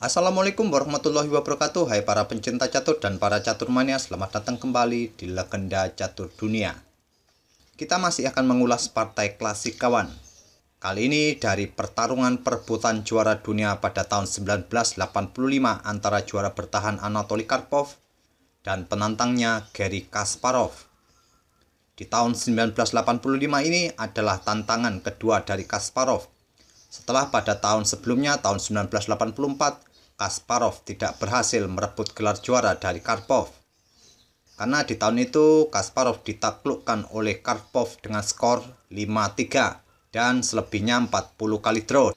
Assalamualaikum warahmatullahi wabarakatuh. Hai para pencinta catur dan para catur mania, selamat datang kembali di Legenda Catur Dunia. Kita masih akan mengulas partai klasik kawan. Kali ini dari pertarungan perebutan juara dunia pada tahun 1985 antara juara bertahan Anatoly Karpov dan penantangnya Garry Kasparov. Di tahun 1985 ini adalah tantangan kedua dari Kasparov. Setelah pada tahun sebelumnya, tahun 1984, Kasparov tidak berhasil merebut gelar juara dari Karpov. Karena di tahun itu Kasparov ditaklukkan oleh Karpov dengan skor 5-3 dan selebihnya 40 kali draw.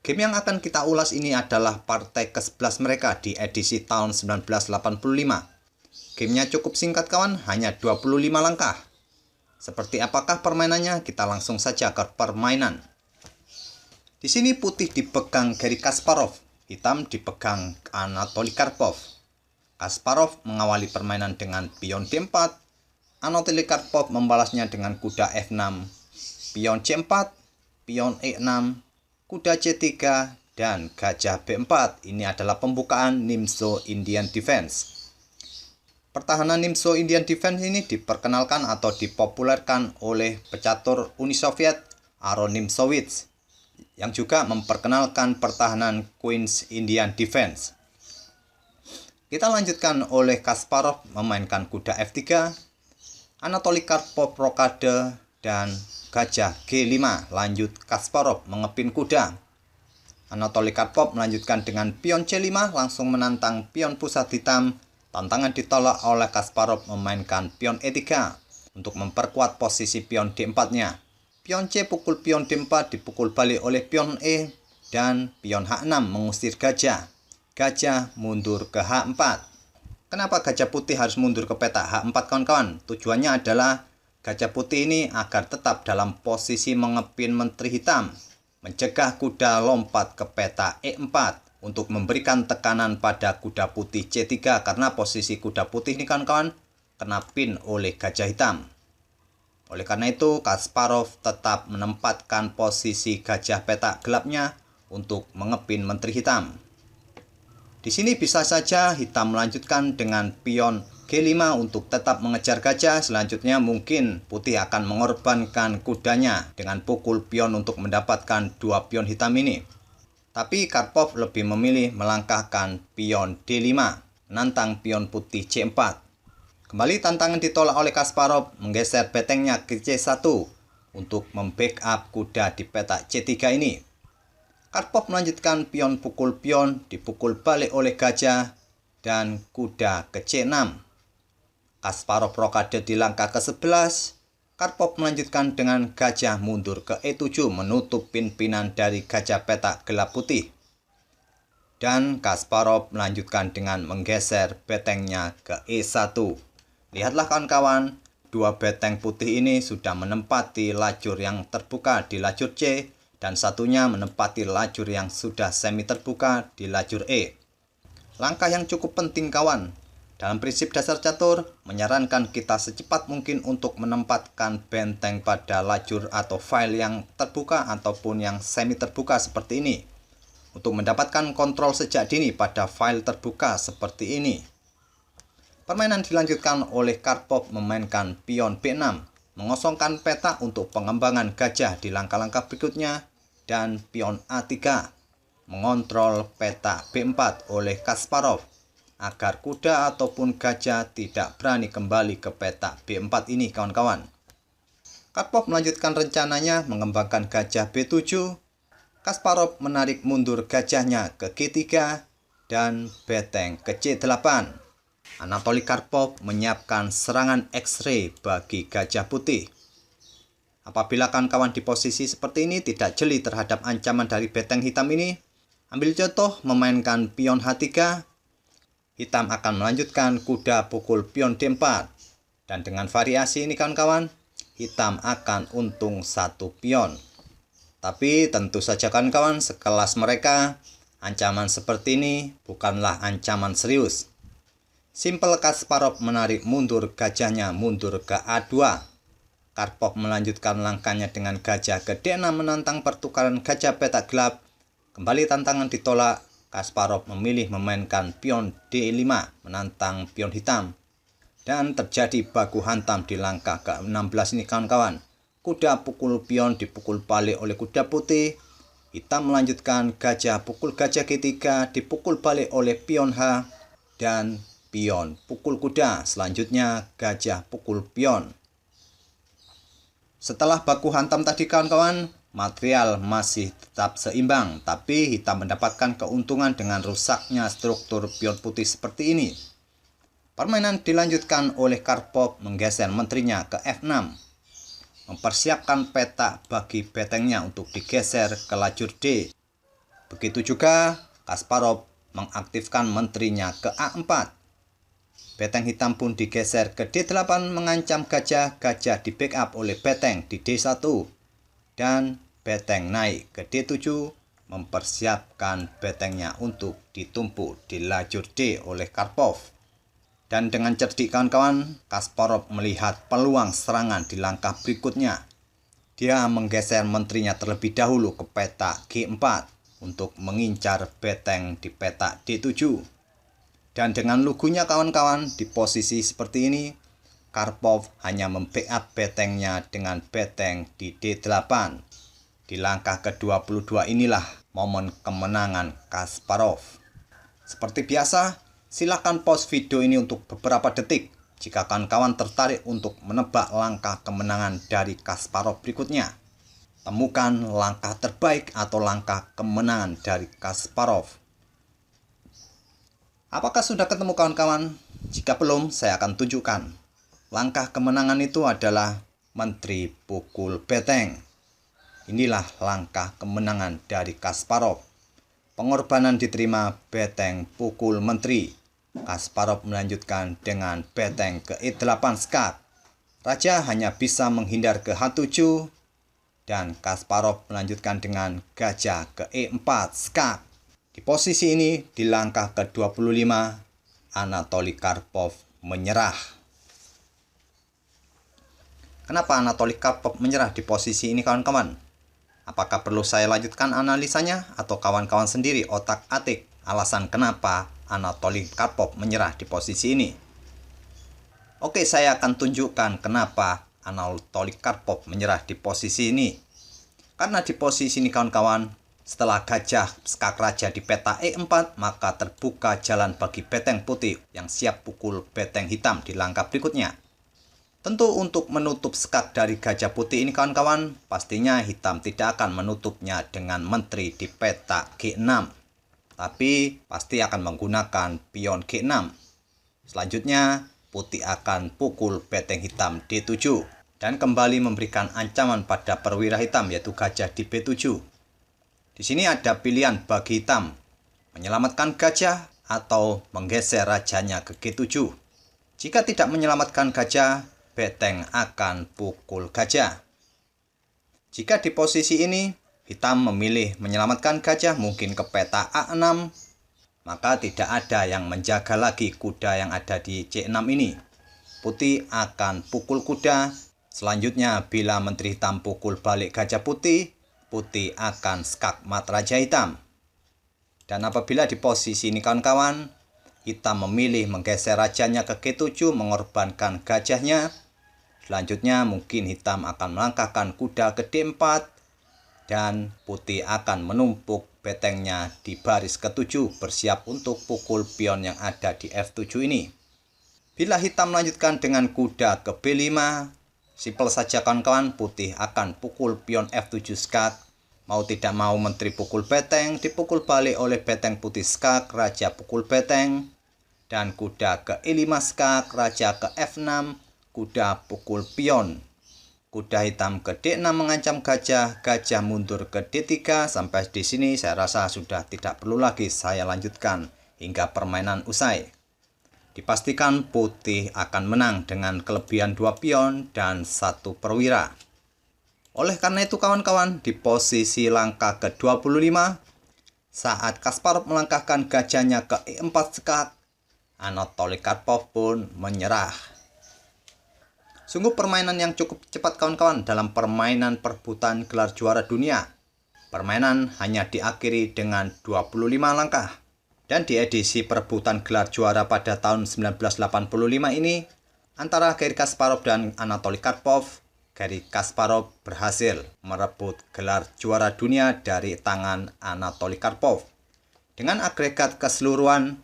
Game yang akan kita ulas ini adalah partai ke-11 mereka di edisi tahun 1985. Gamenya cukup singkat kawan, hanya 25 langkah. Seperti apakah permainannya? Kita langsung saja ke permainan. Di sini putih dipegang Garry Kasparov, hitam dipegang Anatoly Karpov. Kasparov mengawali permainan dengan pion D4, Anatoly Karpov membalasnya dengan kuda F6, pion C4, pion E6, kuda C3, dan gajah B4. Ini adalah pembukaan Nimzo Indian Defense. Pertahanan Nimzo Indian Defense ini diperkenalkan atau dipopulerkan oleh pecatur Uni Soviet Aron Nimzowitsch, yang juga memperkenalkan pertahanan Queen's Indian Defense. Kita lanjutkan oleh Kasparov memainkan kuda F3, Anatoly Karpov rokade, dan gajah G5. Lanjut Kasparov mengepin kuda. Anatoly Karpov melanjutkan dengan pion C5 langsung menantang pion pusat hitam. Tantangan ditolak oleh Kasparov memainkan pion E3 untuk memperkuat posisi pion D4-nya. Pion C pukul pion D4 dipukul balik oleh pion E, dan pion H6 mengusir gajah. Gajah mundur ke H4. Kenapa gajah putih harus mundur ke petak H4 kawan-kawan? Tujuannya adalah gajah putih ini agar tetap dalam posisi mengepin menteri hitam, mencegah kuda lompat ke petak E4 untuk memberikan tekanan pada kuda putih C3, karena posisi kuda putih ini kawan-kawan kena pin oleh gajah hitam. Oleh karena itu, Kasparov tetap menempatkan posisi gajah petak gelapnya untuk mengepin menteri hitam. Di sini bisa saja hitam melanjutkan dengan pion G5 untuk tetap mengejar gajah. Selanjutnya mungkin putih akan mengorbankan kudanya dengan pukul pion untuk mendapatkan dua pion hitam ini. Tapi Karpov lebih memilih melangkahkan pion D5, menantang pion putih C4. Kembali tantangan ditolak oleh Kasparov, menggeser betengnya ke C1 untuk membackup kuda di petak C3 ini. Karpov melanjutkan pion pukul pion, dipukul balik oleh gajah, dan kuda ke C6. Kasparov rokade di langkah ke-11. Karpov melanjutkan dengan gajah mundur ke E7 menutup pin-pinan dari gajah petak gelap putih. Dan Kasparov melanjutkan dengan menggeser betengnya ke E1. Lihatlah kawan-kawan, dua beteng putih ini sudah menempati lajur yang terbuka di lajur C, dan satunya menempati lajur yang sudah semi terbuka di lajur E. Langkah yang cukup penting kawan. Dalam prinsip dasar catur, menyarankan kita secepat mungkin untuk menempatkan benteng pada lajur atau file yang terbuka ataupun yang semi terbuka seperti ini, untuk mendapatkan kontrol sejak dini pada file terbuka seperti ini. Permainan dilanjutkan oleh Karpov memainkan pion B6, mengosongkan petak untuk pengembangan gajah di langkah-langkah berikutnya, dan pion A3, mengontrol petak B4 oleh Kasparov, agar kuda ataupun gajah tidak berani kembali ke petak B4 ini kawan-kawan. Karpov melanjutkan rencananya mengembangkan gajah B7. Kasparov menarik mundur gajahnya ke G3 dan beteng ke C8. Anatoly Karpov menyiapkan serangan X-ray bagi gajah putih. Apabila kawan-kawan di posisi seperti ini tidak jeli terhadap ancaman dari beteng hitam ini, ambil contoh memainkan pion H3. Hitam akan melanjutkan kuda pukul pion D4. Dan dengan variasi ini kawan-kawan, hitam akan untung satu pion. Tapi tentu saja kawan-kawan, sekelas mereka, ancaman seperti ini bukanlah ancaman serius. Simpel Kasparov menarik mundur gajahnya mundur ke A2. Karpov melanjutkan langkahnya dengan gajah ke D6 menantang pertukaran gajah petak gelap. Kembali tantangan ditolak Kasparov memilih memainkan pion D5 menantang pion hitam. Dan terjadi baku hantam di langkah ke-16 ini kawan-kawan. Kuda pukul pion dipukul balik oleh kuda putih. Hitam melanjutkan gajah pukul gajah G3 dipukul balik oleh pion H. Dan pion pukul kuda. Selanjutnya gajah pukul pion. Setelah baku hantam tadi kawan-kawan, material masih tetap seimbang, tapi hitam mendapatkan keuntungan dengan rusaknya struktur pion putih seperti ini. Permainan dilanjutkan oleh Karpov menggeser menterinya ke F6, mempersiapkan peta bagi betengnya untuk digeser ke lajur D. Begitu juga Kasparov mengaktifkan menterinya ke A4. Beteng hitam pun digeser ke D8 mengancam gajah di backup oleh beteng di D1. Dan beteng naik ke D7 mempersiapkan betengnya untuk ditumpuk di lajur D oleh Karpov. Dan dengan cerdik kawan-kawan, Kasparov melihat peluang serangan di langkah berikutnya. Dia menggeser menterinya terlebih dahulu ke peta G4 untuk mengincar beteng di peta D7. Dan dengan lugunya kawan-kawan, di posisi seperti ini, Karpov hanya membackup betengnya dengan beteng di D8. Di langkah ke-22 inilah momen kemenangan Kasparov. Seperti biasa, silakan pause video ini untuk beberapa detik jika kawan-kawan tertarik untuk menebak langkah kemenangan dari Kasparov berikutnya. Temukan langkah terbaik atau langkah kemenangan dari Kasparov. Apakah sudah ketemu kawan-kawan? Jika belum, saya akan tunjukkan. Langkah kemenangan itu adalah menteri pukul beteng. Inilah langkah kemenangan dari Kasparov. Pengorbanan diterima beteng pukul menteri. Kasparov melanjutkan dengan beteng ke E8 skak. Raja hanya bisa menghindar ke H7. Dan Kasparov melanjutkan dengan gajah ke E4 skak. Di posisi ini, di langkah ke-25, Anatoly Karpov menyerah. Kenapa Anatoly Karpov menyerah di posisi ini kawan-kawan? Apakah perlu saya lanjutkan analisanya atau kawan-kawan sendiri otak-atik alasan kenapa Anatoly Karpov menyerah di posisi ini? Oke, saya akan tunjukkan kenapa Anatoly Karpov menyerah di posisi ini. Karena di posisi ini kawan-kawan, setelah gajah skak raja di peta E4, maka terbuka jalan bagi beteng putih yang siap pukul beteng hitam di langkah berikutnya. Tentu untuk menutup skak dari gajah putih ini kawan-kawan, pastinya hitam tidak akan menutupnya dengan menteri di peta G6. Tapi pasti akan menggunakan pion G6. Selanjutnya, putih akan pukul beteng hitam D7 dan kembali memberikan ancaman pada perwira hitam yaitu gajah di B7. Di sini ada pilihan bagi hitam, menyelamatkan gajah atau menggeser rajanya ke G7. Jika tidak menyelamatkan gajah, beteng akan pukul gajah. Jika di posisi ini, hitam memilih menyelamatkan gajah mungkin ke peta A6, maka tidak ada yang menjaga lagi kuda yang ada di C6 ini. Putih akan pukul kuda. Selanjutnya, bila menteri hitam pukul balik gajah putih, putih akan skak mat raja hitam. Dan apabila di posisi ini kawan-kawan, hitam memilih menggeser rajanya ke G7 mengorbankan gajahnya. Selanjutnya mungkin hitam akan melangkahkan kuda ke D4 dan putih akan menumpuk betengnya di baris ke-7 bersiap untuk pukul pion yang ada di F7 ini. Bila hitam melanjutkan dengan kuda ke B5, simpel saja kawan-kawan, putih akan pukul pion F7 skak. Mau tidak mau menteri pukul beteng, dipukul balik oleh beteng putih skak, raja pukul beteng. Dan kuda ke E5 skak, raja ke F6, kuda pukul pion. Kuda hitam ke D6 mengancam gajah, gajah mundur ke D3. Sampai di sini saya rasa sudah tidak perlu lagi saya lanjutkan hingga permainan usai. Dipastikan putih akan menang dengan kelebihan 2 pion dan 1 perwira. Oleh karena itu kawan-kawan, di posisi langkah ke-25, saat Kasparov melangkahkan gajahnya ke E4 skak, Anatoly Karpov pun menyerah. Sungguh permainan yang cukup cepat kawan-kawan dalam permainan perebutan gelar juara dunia. Permainan hanya diakhiri dengan 25 langkah. Dan di edisi perebutan gelar juara pada tahun 1985 ini, antara Garry Kasparov dan Anatoly Karpov, Garry Kasparov berhasil merebut gelar juara dunia dari tangan Anatoly Karpov. Dengan agregat keseluruhan,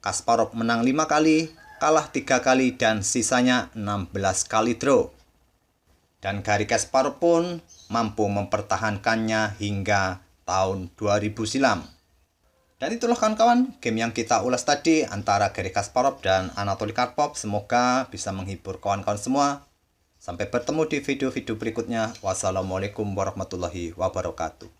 Kasparov menang 5 kali, kalah 3 kali, dan sisanya 16 kali draw. Dan Garry Kasparov pun mampu mempertahankannya hingga tahun 2000 silam. Dan itulah kawan-kawan game yang kita ulas tadi antara Garry Kasparov dan Anatoly Karpov. Semoga bisa menghibur kawan-kawan semua. Sampai bertemu di video-video berikutnya. Wassalamualaikum warahmatullahi wabarakatuh.